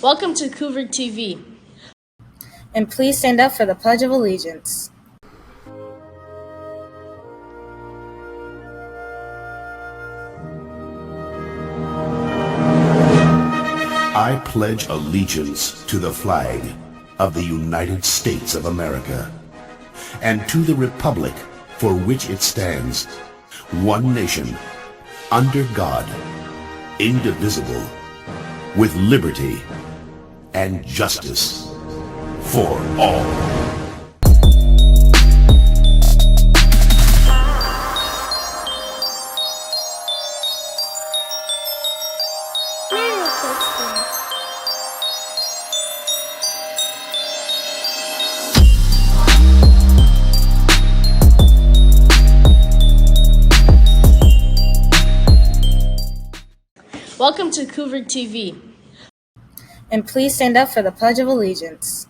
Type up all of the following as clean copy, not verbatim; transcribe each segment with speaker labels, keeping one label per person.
Speaker 1: Welcome to Cougar TV.
Speaker 2: And please stand up for the Pledge of Allegiance.
Speaker 3: I pledge allegiance to the flag of the United States of America and to the republic for which it stands, one nation, under God, indivisible, with liberty and justice for all.
Speaker 1: Welcome to Cougar TV.
Speaker 2: And please stand up for the Pledge of Allegiance.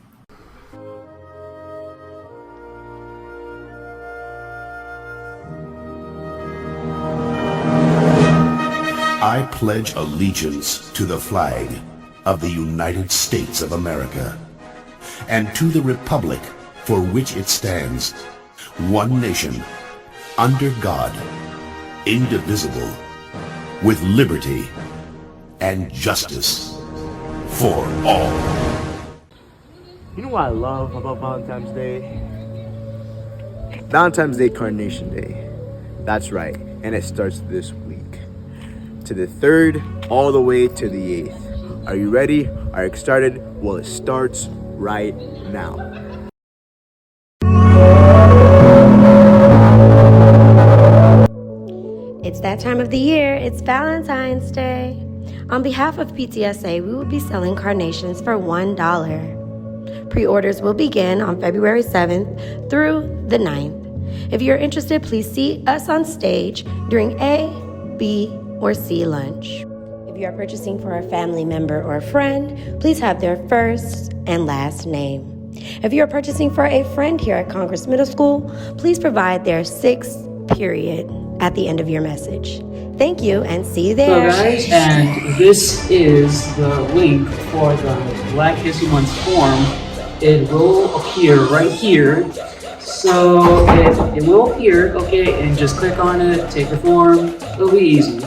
Speaker 3: I pledge allegiance to the flag of the United States of America and to the republic for which it stands, one nation, under God, indivisible, with liberty and justice for all.
Speaker 4: You know what I love about Valentine's Day? Valentine's Day, Carnation Day. That's right, and it starts this week. To the 3rd, all the way to the 8th. Are you ready? Are you excited? Well, it starts right now.
Speaker 5: It's that time of the year. It's Valentine's Day. On behalf of PTSA, we will be selling carnations for $1. Pre-orders will begin on February 7th through the 9th. If you're interested, please see us on stage during A, B, or C lunch. If you are purchasing for a family member or a friend, please have their first and last name. If you are purchasing for a friend here at Congress Middle School, please provide their 6th period at the end of your message. Thank you and see you there.
Speaker 6: Hello guys, and this is the link for the Black History Month form. It will appear right here. So it will appear, okay, and just click on it, take the form, it'll be easy.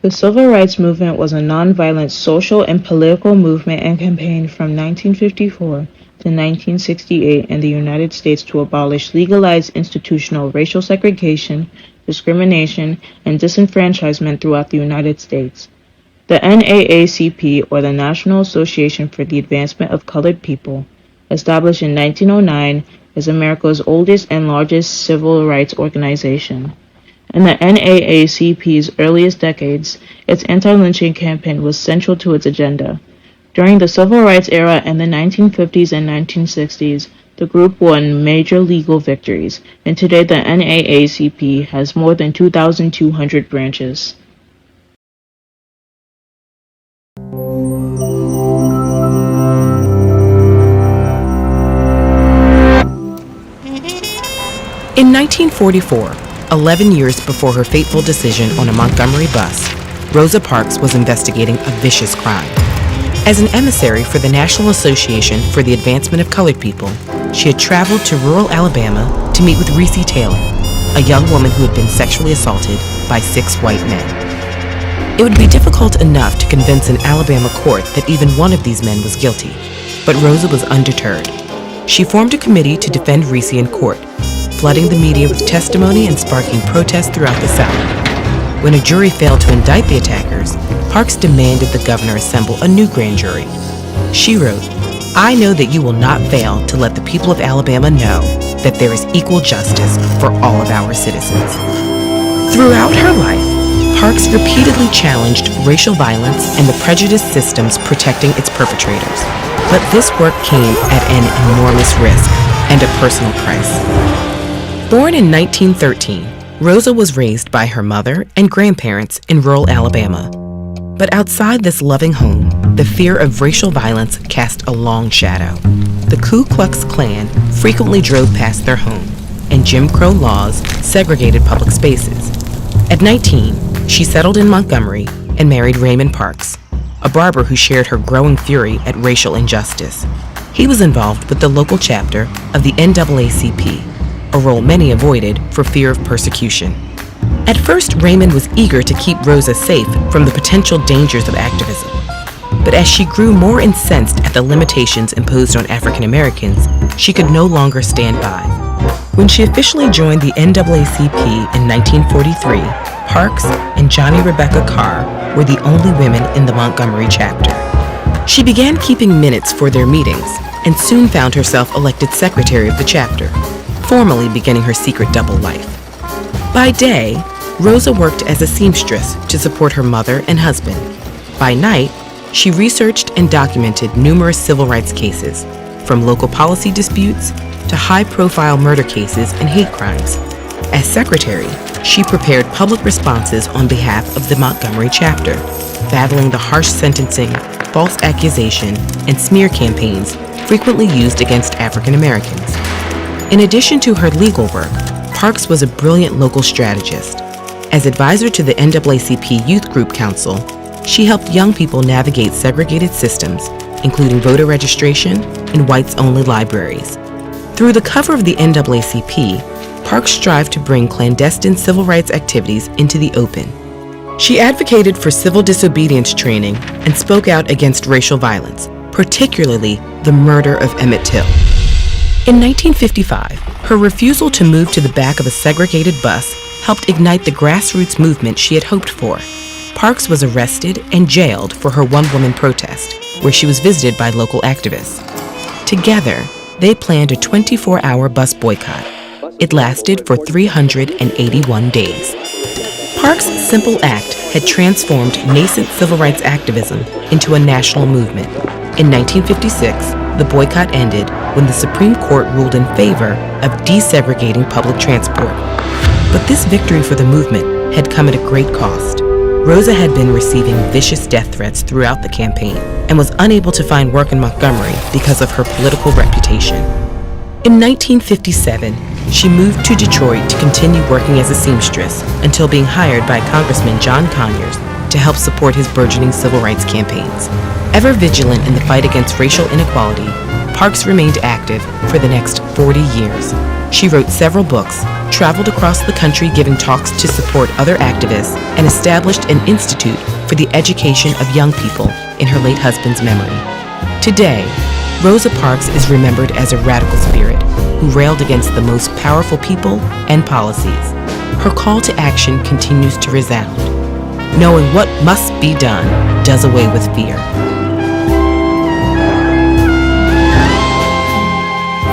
Speaker 7: The Civil Rights Movement was a nonviolent social and political movement and campaign from 1954 to 1968 in the United States to abolish legalized institutional racial segregation, discrimination, and disenfranchisement throughout the United States. The NAACP, or the National Association for the Advancement of Colored People, established in 1909, is America's oldest and largest civil rights organization. In the NAACP's earliest decades, its anti-lynching campaign was central to its agenda. During the Civil Rights era in the 1950s and 1960s, the group won major legal victories, and today the NAACP has more than 2,200 branches.
Speaker 8: In 1944, 11 years before her fateful decision on a Montgomery bus, Rosa Parks was investigating a vicious crime. As an emissary for the National Association for the Advancement of Colored People, she had traveled to rural Alabama to meet with Reese Taylor, a young woman who had been sexually assaulted by 6 white men. It would be difficult enough to convince an Alabama court that even one of these men was guilty, but Rosa was undeterred. She formed a committee to defend Reese in court, flooding the media with testimony and sparking protests throughout the South. When a jury failed to indict the attackers, Parks demanded the governor assemble a new grand jury. She wrote, "I know that you will not fail to let the people of Alabama know that there is equal justice for all of our citizens." Throughout her life, Parks repeatedly challenged racial violence and the prejudiced systems protecting its perpetrators. But this work came at an enormous risk and a personal price. Born in 1913, Rosa was raised by her mother and grandparents in rural Alabama. But outside this loving home, the fear of racial violence cast a long shadow. The Ku Klux Klan frequently drove past their home, and Jim Crow laws segregated public spaces. At 19, she settled in Montgomery and married Raymond Parks, a barber who shared her growing fury at racial injustice. He was involved with the local chapter of the NAACP, a role many avoided for fear of persecution. At first, Raymond was eager to keep Rosa safe from the potential dangers of activism. But as she grew more incensed at the limitations imposed on African Americans, she could no longer stand by. When she officially joined the NAACP in 1943, Parks and Johnny Rebecca Carr were the only women in the Montgomery chapter. She began keeping minutes for their meetings and soon found herself elected secretary of the chapter, formally beginning her secret double life. By day, Rosa worked as a seamstress to support her mother and husband. By night, she researched and documented numerous civil rights cases, from local policy disputes to high-profile murder cases and hate crimes. As secretary, she prepared public responses on behalf of the Montgomery chapter, battling the harsh sentencing, false accusation, and smear campaigns frequently used against African Americans. In addition to her legal work, Parks was a brilliant local strategist. As advisor to the NAACP Youth Group Council, she helped young people navigate segregated systems, including voter registration and whites-only libraries. Through the cover of the NAACP, Parks strived to bring clandestine civil rights activities into the open. She advocated for civil disobedience training and spoke out against racial violence, particularly the murder of Emmett Till. In 1955, her refusal to move to the back of a segregated bus helped ignite the grassroots movement she had hoped for. Parks was arrested and jailed for her one-woman protest, where she was visited by local activists. Together, they planned a 24-hour bus boycott. It lasted for 381 days. Parks' simple act had transformed nascent civil rights activism into a national movement. In 1956, the boycott ended when the Supreme Court ruled in favor of desegregating public transport. But this victory for the movement had come at a great cost. Rosa had been receiving vicious death threats throughout the campaign and was unable to find work in Montgomery because of her political reputation. In 1957, she moved to Detroit to continue working as a seamstress until being hired by Congressman John Conyers to help support his burgeoning civil rights campaigns. Ever vigilant in the fight against racial inequality, Parks remained active for the next 40 years. She wrote several books, traveled across the country giving talks to support other activists, and established an institute for the education of young people in her late husband's memory. Today, Rosa Parks is remembered as a radical spirit who railed against the most powerful people and policies. Her call to action continues to resound. Knowing what must be done does away with fear.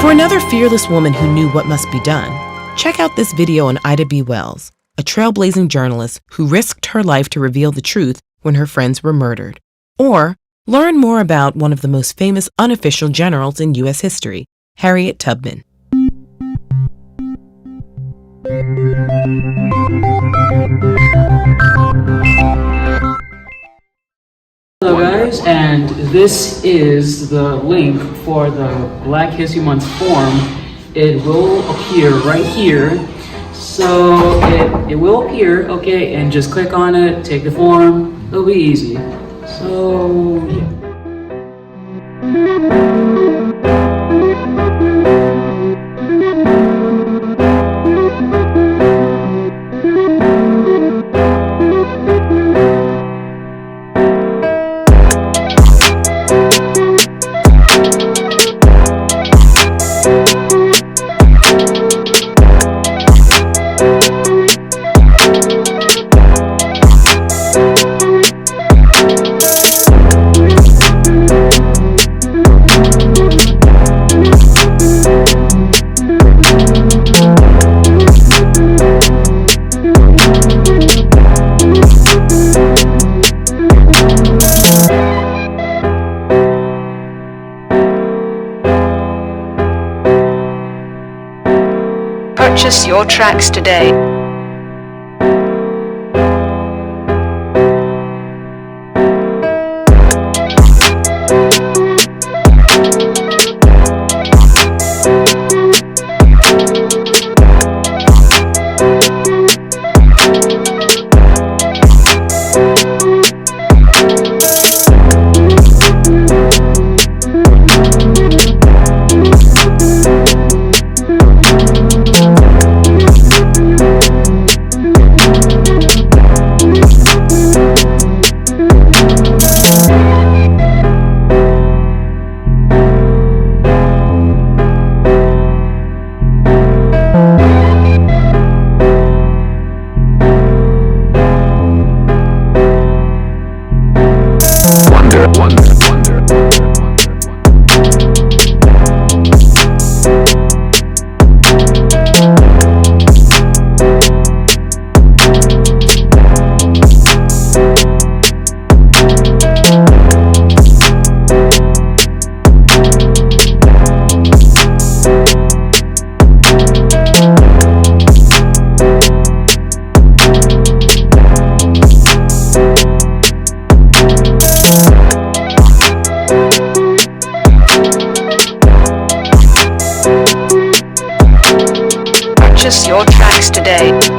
Speaker 8: For another fearless woman who knew what must be done, check out this video on Ida B. Wells, a trailblazing journalist who risked her life to reveal the truth when her friends were murdered. Or learn more about one of the most famous unofficial generals in U.S. history, Harriet Tubman.
Speaker 6: Hello guys, and this is the link for the Black History Month form. It will appear right here. So it will appear, okay, and just click on it, take the form, it'll be easy. So yeah.
Speaker 9: Purchase your tracks today. today.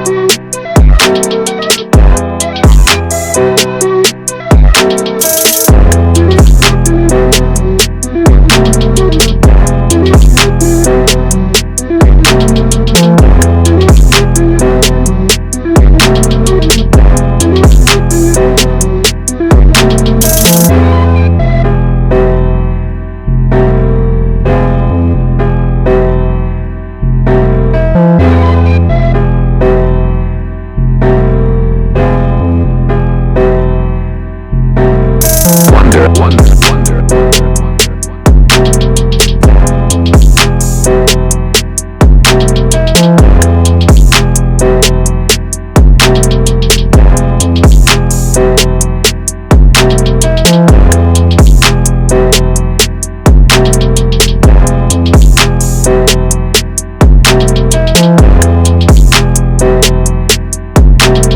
Speaker 10: Wonder.